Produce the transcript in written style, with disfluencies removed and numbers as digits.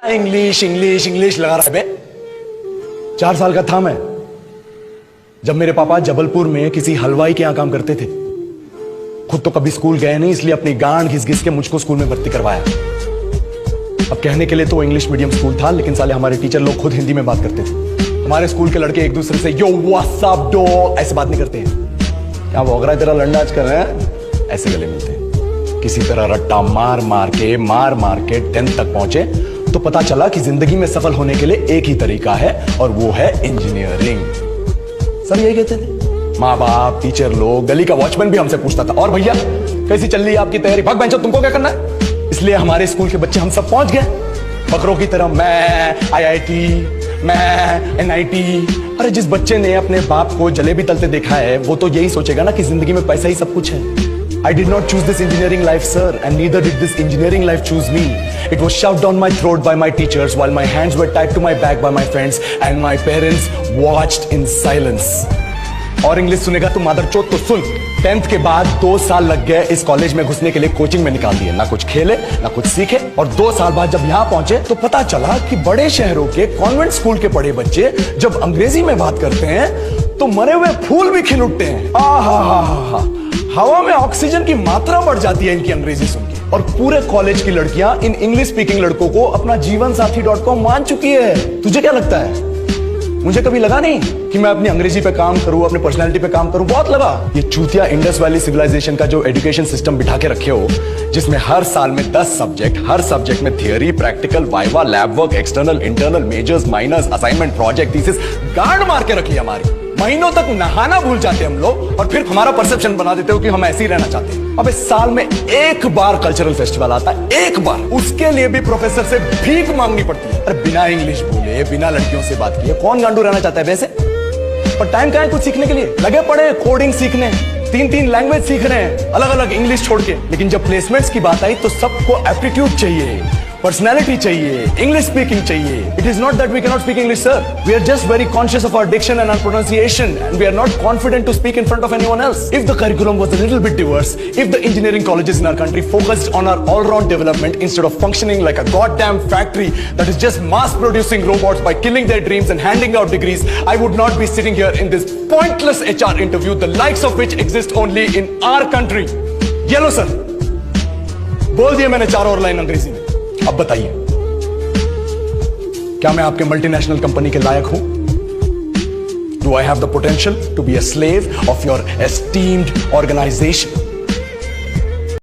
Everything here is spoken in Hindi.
इंग्लिश इंग्लिश इंग्लिश लगा रहा है बे। 4 साल का था मैं जब मेरे पापा जबलपुर में किसी हलवाई के यहां काम करते थे। खुद तो कभी स्कूल गए नहीं, इसलिए अपनी गांड घिस घिस के मुझको स्कूल में भर्ती करवाया। अब कहने के लिए तो इंग्लिश मीडियम स्कूल था, लेकिन साले हमारे टीचर लोग खुद हिंदी में बात करते थे। हमारे स्कूल के लड़के एक दूसरे से यो व्हाट्स अप डो ऐसे बात नहीं करते हैं। क्या वोगरा तेरा लंडा आज कर रहे हैं, ऐसे गले मिलते हैं। किसी तरह रट्टा मार मार के 10th तक पहुंचे तो पता चला कि जिंदगी में सफल होने के लिए एक ही तरीका है, और वो है इंजीनियरिंग। सब यही कहते थे, माँ बाप, टीचर लोग, गली का वॉचमैन भी हमसे पूछता था, और भैया कैसी चल रही है आपकी तैयारी? भाग बेंचो, तुमको क्या करना है? इसलिए हमारे स्कूल के बच्चे हम सब पहुंच गए बकरों की तरह। मैं IIT, मैं NIT। अरे जिस बच्चे ने अपने बाप को जलेबी तलते देखा है वो तो यही सोचेगा ना कि जिंदगी में पैसा ही सब कुछ है। I did not choose this engineering life, sir, and neither did this engineering life choose me. It was shoved down my throat by my teachers while my hands were tied to my back by my friends and my parents watched in silence. और इंग्लिश सुनेगा तो मादरचोद तो सुन। 10th के बाद 2 साल लग गए इस कॉलेज में घुसने के लिए, कोचिंग में निकाल दिए। ना कुछ खेले ना कुछ सीखे, और 2 साल बाद जब यहाँ पहुंचे तो पता चला कि बड़े शहरों के कॉन्वेंट स्कूल के पढ़े बच्चे जब अंग्रेजी में बात करते हैं तो मरे हुए फूल भी खिल उठते हैं। हा हवा में ऑक्सीजन की मात्रा बढ़ जाती है इनकी अंग्रेजी सुन के। और पूरे कॉलेज की लड़कियां इन इंग्लिश स्पीकिंग लड़कों को अपना जीवन साथी.com मान चुकी है। तुझे क्या लगता है? मुझे कभी लगा नहीं कि मैं अपनी अंग्रेजी पे काम करूं, अपने पर्सनालिटी पे काम करूं। बहुत लगा। ये चूतिया इंडस वैली सिविलाइजेशन का जो एजुकेशन सिस्टम बिठा के रखे हो, जिसमें हर साल में 10 सब्जेक्ट, हर सब्जेक्ट में theory, practical, viva, lab work, external, internal, majors, minors, assignment, project, thesis, गांड मार के रखी हमारी। महीनों तक नहाना भूल जाते हम लोग, और फिर हमारा परसेप्शन बना देते हो कि हम ऐसे ही रहना चाहते हैं। अब इस साल में एक बार कल्चरल फेस्टिवल आता है, एक बार, उसके लिए भी प्रोफेसर से भीख मांगनी पड़ती है। अरे बिना इंग्लिश बोले, बिना लड़कियों से बात किए कौन गांडू रहना चाहता है वैसे? पर टाइम कहाँ है कुछ सीखने के लिए? लगे पड़े कोडिंग सीखने, 3 लैंग्वेज सीख रहे हैं, अलग अलग इंग्लिश छोड़ के। लेकिन जब प्लेसमेंट्स की बात आई तो सबको एप्टीट्यूड चाहिए, पर्सनैलिटी चाहिए, इंग्लिश स्पीकिंग चाहिए। It is not that we cannot speak English, sir. We are just very conscious of our diction and our pronunciation, and we are not confident to speak in front of anyone else. If the curriculum was a little bit diverse, if the engineering colleges in our country focused on our all-round development instead of functioning like a goddamn factory that is just mass-producing robots by killing their dreams and handing out degrees, I would not be sitting here in this pointless HR interview, the likes of which exist only in our country. Yellow, sir. बोल दिया मैंने 4 और लाइन अंग्रेजी में। अब बताइए, क्या मैं आपके मल्टीनेशनल कंपनी के लायक हूं? Do I have the potential to be a slave of your esteemed organization?